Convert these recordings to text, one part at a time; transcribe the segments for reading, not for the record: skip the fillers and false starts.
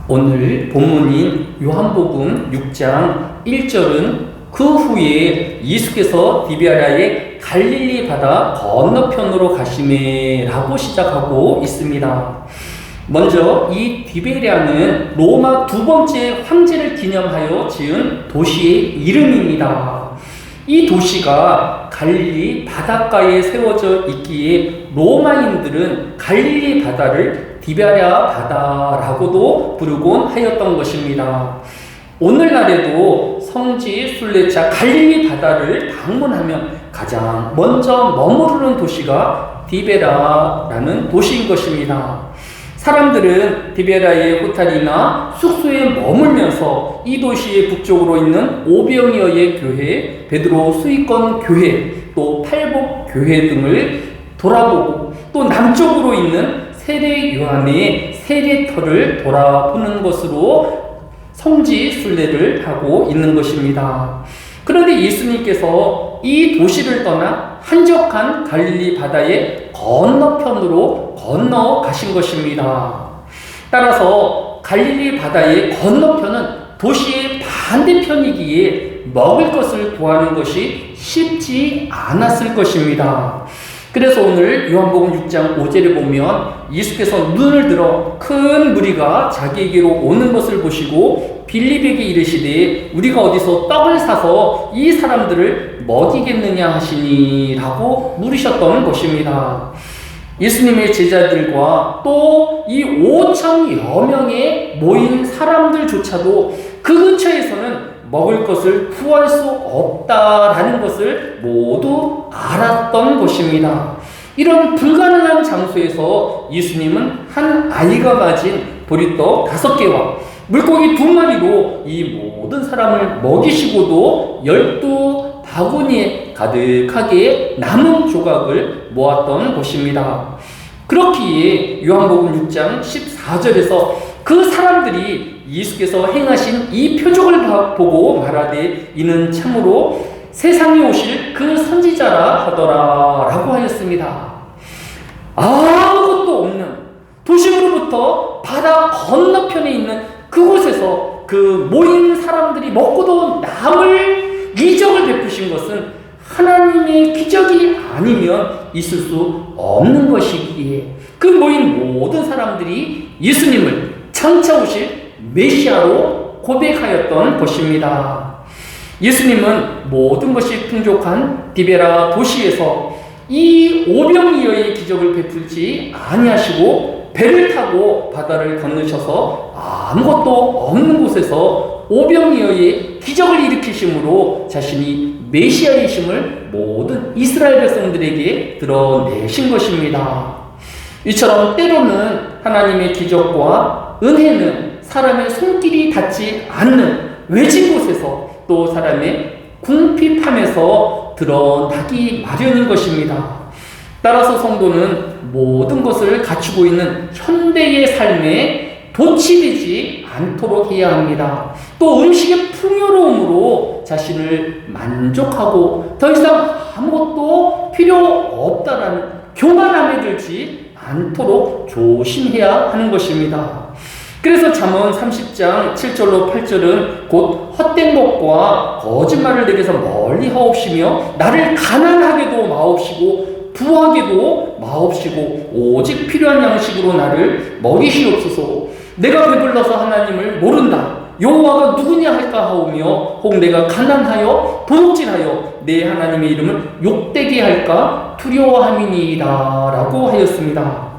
오늘 본문인 요한복음 6장 1절은 그 후에 예수께서 디베라의 갈릴리 바다 건너편으로 가시매라고 시작하고 있습니다. 먼저 이 디베랴는 로마 두 번째 황제를 기념하여 지은 도시의 이름입니다. 이 도시가 갈릴리 바닷가에 세워져 있기에 로마인들은 갈릴리 바다를 디베랴 바다라고도 부르곤 하였던 것입니다. 오늘날에도 성지 순례자 갈릴리 바다를 방문하면 가장 먼저 머무르는 도시가 디베라라는 도시인 것입니다. 사람들은 디베라의 호텔이나 숙소에 머물면서 이 도시의 북쪽으로 있는 오병이어의 교회, 베드로 수익권 교회, 또 팔복 교회 등을 돌아보고 또 남쪽으로 있는 세례 요한의 세례터를 돌아보는 것으로 성지 순례를 하고 있는 것입니다. 그런데 예수님께서 이 도시를 떠나 한적한 갈릴리 바다의 건너편으로 건너가신 것입니다. 따라서 갈릴리 바다의 건너편은 도시의 반대편이기에 먹을 것을 구하는 것이 쉽지 않았을 것입니다. 그래서 오늘 요한복음 6장 5절에 보면 예수께서 눈을 들어 큰 무리가 자기에게로 오는 것을 보시고 빌립에게 이르시되 우리가 어디서 떡을 사서 이 사람들을 먹이겠느냐 하시니 라고 물으셨던 것입니다. 예수님의 제자들과 또 이 5,000여 명의 모인 사람들조차도 그 근처에서는 먹을 것을 구할 수 없다라는 것을 모두 알았던 것입니다. 이런 불가능한 장소에서 예수님은 한 아이가 가진 보리떡 5개와 물고기 2마리로 이 모든 사람을 먹이시고도 12바구니에 가득하게 남은 조각을 모았던 것입니다. 그렇기에 요한복음 6장 14절에서 그 사람들이 예수께서 행하신 이 표적을 보고 말하되 이는 참으로 세상에 오실 그 선지자라 하더라 라고 하였습니다. 아무것도 없는 도심으로부터 바다 건너편에 있는 그곳에서 그 모인 사람들이 먹고도 남을 이적을 베푸신 것은 하나님의 기적이 아니면 있을 수 없는 것이기에 그 모인 모든 사람들이 예수님을 장차 오실 메시아로 고백하였던 것입니다. 예수님은 모든 것이 풍족한 디베라 도시에서 이 오병이어의 기적을 베풀지 아니하시고 배를 타고 바다를 건너셔서 아무것도 없는 곳에서 오병이어의 기적을 일으키심으로 자신이 메시아이심을 모든 이스라엘 백성들에게 드러내신 것입니다. 이처럼 때로는 하나님의 기적과 은혜는 사람의 손길이 닿지 않는 외진 곳에서 또 사람의 궁핍함에서 드러나기 마련인 것입니다. 따라서 성도는 모든 것을 갖추고 있는 현대의 삶에 도취되지 않도록 해야 합니다. 또 음식의 풍요로움으로 자신을 만족하고 더 이상 아무것도 필요 없다라는 교만함에 들지 않도록 조심해야 하는 것입니다. 그래서 잠언 30장 7절로 8절은 곧 헛된 것과 거짓말을 내게서 멀리 하옵시며 나를 가난하게도 마옵시고 부하게도 마옵시고 오직 필요한 양식으로 나를 먹이시옵소서. 내가 배불러서 하나님을 모른다. 여호와가 누구냐 할까 하오며 혹 내가 가난하여 도둑질하여 내 하나님의 이름을 욕되게 할까 두려워함이니이다 라고 하였습니다.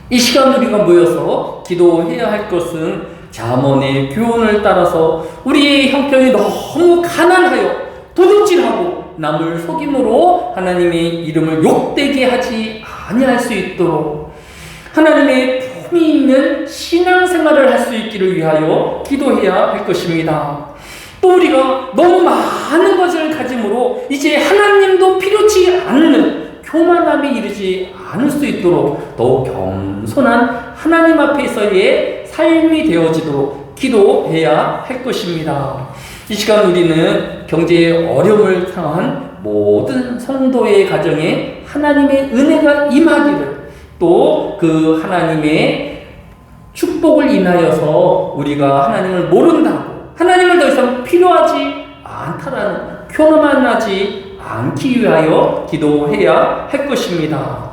이 시간 우리가 모여서 기도해야 할 것은 잠언의 교훈을 따라서 우리의 형편이 너무 가난하여 도둑질하고 남을 속임으로 하나님의 이름을 욕되게 하지 아니할 수 있도록 하나님의 품이 있는 신앙생활을 할 수 있기를 위하여 기도해야 할 것입니다. 또 우리가 너무 많은 것을 가짐으로 이제 하나님도 필요치 않는 교만함에 이르지 않을 수 있도록 더욱 겸손한 하나님 앞에서의 삶이 되어지도록 기도해야 할 것입니다. 이 시간 우리는 경제의 어려움을 당한 모든 성도의 가정에 하나님의 은혜가 임하기를 또 그 하나님의 축복을 인하여서 우리가 하나님을 모른다고, 하나님을 더 이상 필요하지 않다라는 교만만 하지 않기 위하여 기도해야 할 것입니다.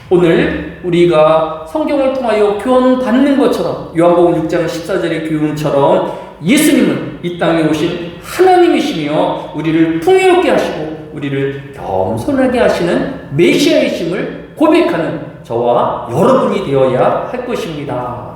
오늘 우리가 성경을 통하여 교훈받는 것처럼 요한복음 6장 14절의 교훈처럼 예수님은 이 땅에 오신 하나님이시며 우리를 풍요롭게 하시고 우리를 겸손하게 하시는 메시아이심을 고백하는 저와 여러분이 되어야 할 것입니다.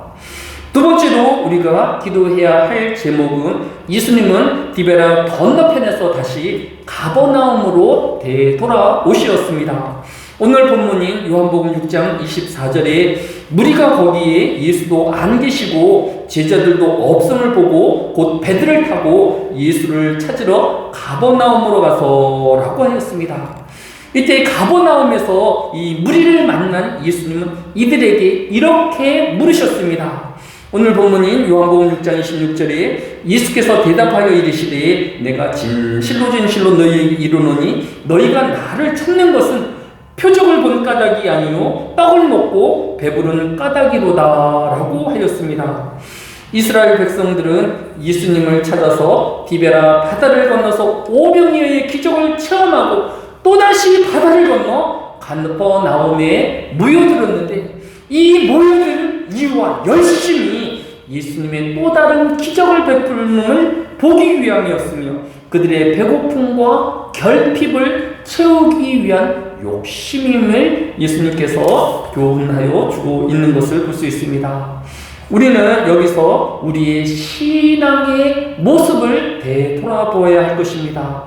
두 번째로 우리가 기도해야 할 제목은 예수님은 디베라 건너편에서 다시 가버나움으로 되돌아오시었습니다. 오늘 본문인 요한복음 6장 24절에 무리가 거기에 예수도 안 계시고 제자들도 없음을 보고 곧 배들을 타고 예수를 찾으러 가버나움으로 가서라고 하였습니다. 이때 가버나움에서 이 무리를 만난 예수님은 이들에게 이렇게 물으셨습니다. 오늘 본문인 요한복음 6장 26절에 예수께서 대답하여 이르시되 내가 진실로 진실로 너희에게 이르노니 너희가 나를 찾는 것은 표적을 본 까닭이 아니요 떡을 먹고 배부른 까닭이로다 라고 하였습니다. 이스라엘 백성들은 예수님을 찾아서 디베라 바다를 건너서 오병이어의 기적을 체험하고 또다시 바다를 건너 가버나움에 모여들었는데 이 모여든 이유와 열심이 예수님의 또 다른 기적을 베푸는 보기 위함이었으며 그들의 배고픔과 결핍을 채우기 위한 욕심임을 예수님께서 교훈하여 주고 있는 것을 볼 수 있습니다. 우리는 여기서 우리의 신앙의 모습을 되돌아보아야 할 것입니다.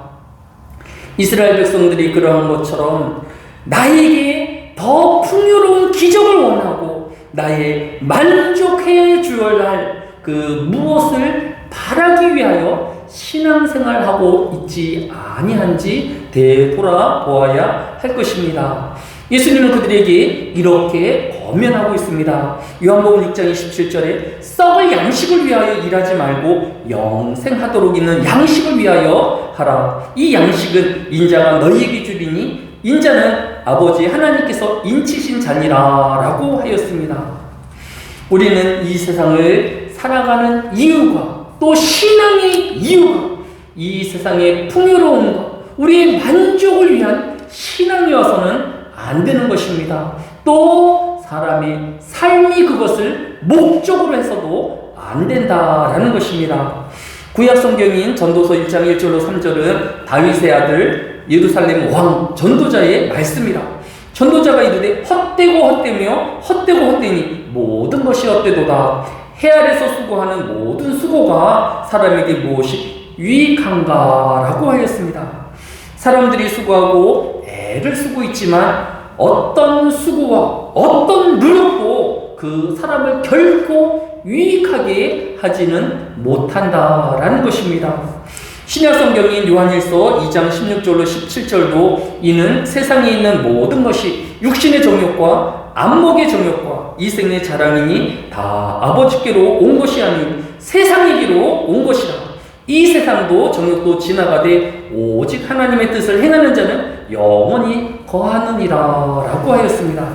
이스라엘 백성들이 그러한 것처럼 나에게 더 풍요로운 기적을 원하고 나의 만족해 주어야 할 그 무엇을 바라기 위하여 신앙생활하고 있지 아니한지 되돌아보아야 할 것입니다. 예수님은 그들에게 이렇게 권면하고 있습니다. 요한복음 6장 27절에 썩을 양식을 위하여 일하지 말고 영생하도록 있는 양식을 위하여 하라. 이 양식은 인자가 너희에게 주리니 인자는 아버지 하나님께서 인치신 자니라 라고 하였습니다. 우리는 이 세상을 살아가는 이유가 또 신앙의 이유가 이 세상의 풍요로운 것, 우리의 만족을 위한 신앙이어서는 안 되는 것입니다. 또 사람의 삶이 그것을 목적으로 해서도 안 된다라는 것입니다. 구약 성경인 전도서 1장 1절로 3절은 다윗의 아들 예루살렘 왕 전도자의 말씀이라. 전도자가 이르되 헛되고 헛되며 헛되고 헛되니 모든 것이 헛되도다. 해 아래서 수고하는 모든 수고가 사람에게 무엇이 유익한가라고 하였습니다. 사람들이 수고하고 애를 쓰고 있지만 어떤 수고와 어떤 노력도 그 사람을 결코 유익하게 하지는 못한다라는 것입니다. 신약 성경인 요한일서 2장 16절로 17절도 이는 세상에 있는 모든 것이 육신의 정욕과 안목의 정욕과 이생의 자랑이니 다 아버지께로 온 것이 아닌 세상에게로 온 것이라. 이 세상도 정욕도 지나가되 오직 하나님의 뜻을 행하는 자는 영원히 거하느니라 라고 하였습니다.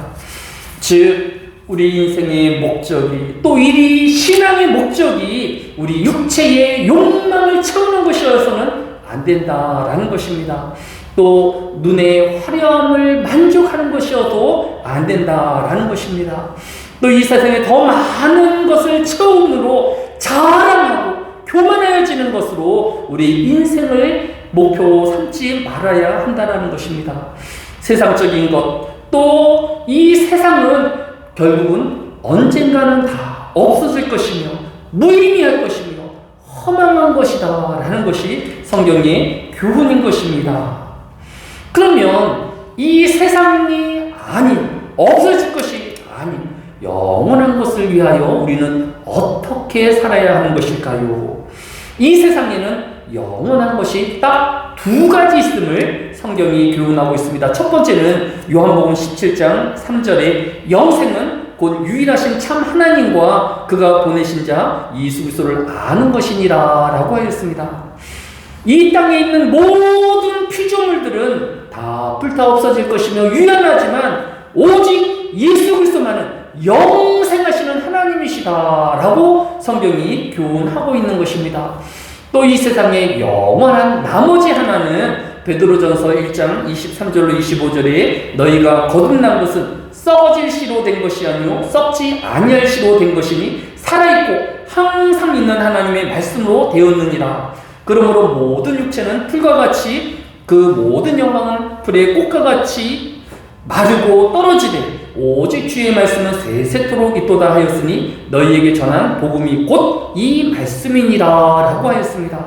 즉 우리 인생의 목적이 또 이 신앙의 목적이 우리 육체의 욕망을 채우는 것이어서는 안 된다라는 것입니다. 또 눈의 화려함을 만족하는 것이어도 안 된다라는 것입니다. 또 이 세상에 더 많은 것을 채움으로 자랑하고 교만해지는 것으로 우리 인생을 목표 삼지 말아야 한다는 것입니다. 세상적인 것, 또 이 세상은 결국은 언젠가는 다 없어질 것이며 무의미할 것이며 허망한 것이다 라는 것이 성경의 교훈인 것입니다. 그러면 이 세상이 아닌, 없어질 것이 아닌 영원한 것을 위하여 우리는 어떻게 살아야 하는 것일까요? 이 세상에는 영원한 것이 딱 두 가지 있음을 성경이 교훈하고 있습니다. 첫 번째는 요한복음 17장 3절에 영생은 곧 유일하신 참 하나님과 그가 보내신 자 예수 그리스도를 아는 것이니라 라고 하였습니다. 이 땅에 있는 모든 피조물들은 다 불타 없어질 것이며 유연하지만 오직 예수 그리스도만은 영생하시는 하나님이시다라고 성경이 교훈하고 있는 것입니다. 또 이 세상의 영원한 나머지 하나는 베드로전서 1장 23절로 25절에 너희가 거듭난 것은 썩어질 씨로 된 것이 아니요 썩지 아니할 씨로 된 것이니 살아있고 항상 있는 하나님의 말씀으로 되었느니라. 그러므로 모든 육체는 풀과 같이 그 모든 영광은 불의 꽃과 같이 마르고 떨어지되 오직 주의 말씀은 세세토록 있도다 하였으니 너희에게 전한 복음이 곧 이 말씀이니라 라고 하였습니다.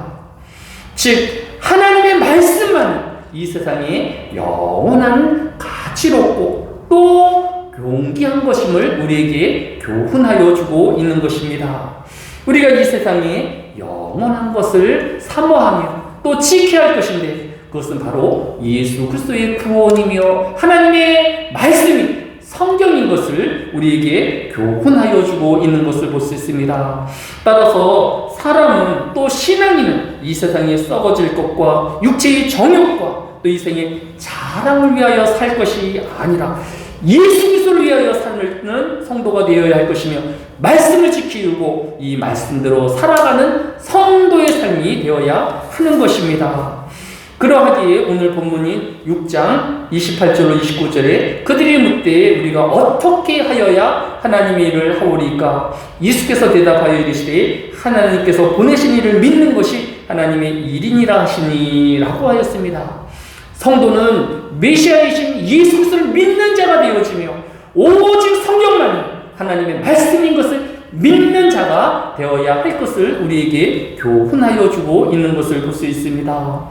즉 하나님의 말씀만 이 세상에 영원한 가치롭고 또 용기한 것임을 우리에게 교훈하여 주고 있는 것입니다. 우리가 이 세상에 영원한 것을 사모하며 또 지켜야 할 것인데 그것은 바로 예수 그리스도의 구원이며 하나님의 말씀이 성경인 것을 우리에게 교훈하여 주고 있는 것을 볼 수 있습니다. 따라서 사람은 또 신앙인은 이 세상에 썩어질 것과 육체의 정욕과 또 이 생의 자랑을 위하여 살 것이 아니라 예수 그리스도를 위하여 사는 성도가 되어야 할 것이며 말씀을 지키고 이 말씀대로 살아가는 성도의 삶이 되어야 하는 것입니다. 그러하기에 오늘 본문인 6장 28절로 29절에 그들이 묻되 우리가 어떻게 하여야 하나님의 일을 하오리까? 예수께서 대답하여 이르시되 하나님께서 보내신 이를 믿는 것이 하나님의 일이니라 하시니 라고 하였습니다. 성도는 메시아이신 예수 그리스도를 믿는 자가 되어지며 오직 성경만이 하나님의 말씀인 것을 믿는 자가 되어야 할 것을 우리에게 교훈하여 주고 있는 것을 볼 수 있습니다.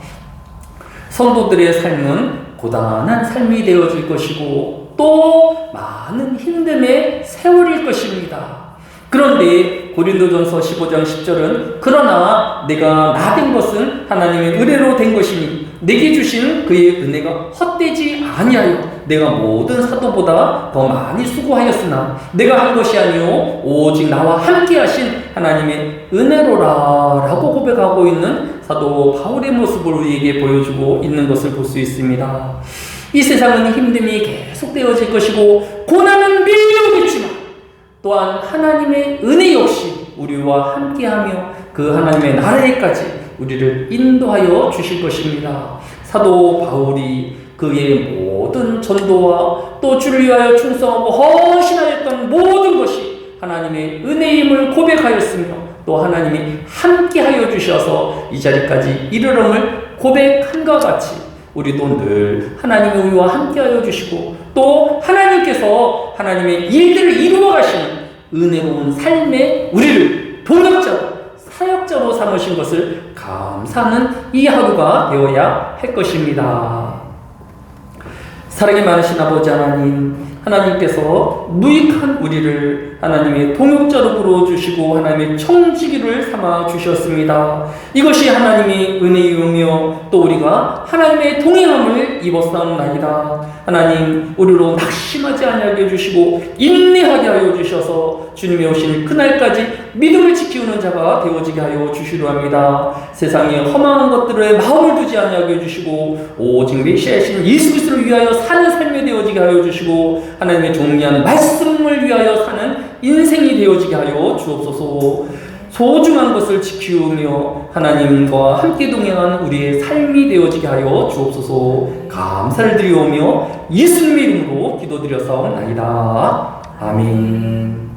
성도들의 삶은 고단한 삶이 되어질 것이고 또 많은 힘듦의 세월일 것입니다. 그런데 고린도전서 15장 10절은 그러나 내가 나 된 것은 하나님의 은혜로 된 것이니 내게 주신 그의 은혜가 헛되지 아니하여 내가 모든 사도보다 더 많이 수고하였으나 내가 한 것이 아니요 오직 나와 함께 하신 하나님의 은혜로라 라고 고백하고 있는 사도 바울의 모습을 우리에게 보여주고 있는 것을 볼 수 있습니다. 이 세상은 힘듦이 계속되어질 것이고 고난은 밀려오겠지만 또한 하나님의 은혜 역시 우리와 함께하며 그 하나님의 나라에까지 우리를 인도하여 주실 것입니다. 사도 바울이 그의 모든 전도와 또 주를 위하여 충성하고 헌신하였던 모든 것이 하나님의 은혜임을 고백하였으며 또 하나님이 함께하여 주셔서 이 자리까지 이르름을 고백한과 같이 우리도 늘 하나님의 우리와 함께하여 주시고 또 하나님께서 하나님의 일들을 이루어 가시는 은혜로운 삶의 우리를 동역자로 사역자로 삼으신 것을 감사하는 이 하루가 되어야 할 것입니다. 사랑이 많으신 아버지 하나님, 하나님께서 무익한 우리를 하나님의 동역자로 부르주시고 하나님의 청지기를 삼아 주셨습니다. 이것이 하나님의 은혜이며 또 우리가 하나님의 동행함을 입었사옵나이다. 하나님, 우리로 낙심하지 아니하게 해주시고 인내하게 하여 주셔서 주님이 오실 그날까지 믿음을 지키는 자가 되어지게 하여 주시려 합니다. 세상에 허망한 것들에 마음을 두지 아니하게 해주시고 오직 메시아이신 예수 그리스도를 위하여 사는 삶이 되어지게 하여 주시고 하나님의 존귀한 말씀을 위하여 사는 인생이 되어지게 하여 주옵소서. 소중한 것을 지키우며 하나님과 함께 동행한 우리의 삶이 되어지게 하여 주옵소서. 감사를 드리오며 예수님의 이름으로 기도드렸사옵나이다. 아멘.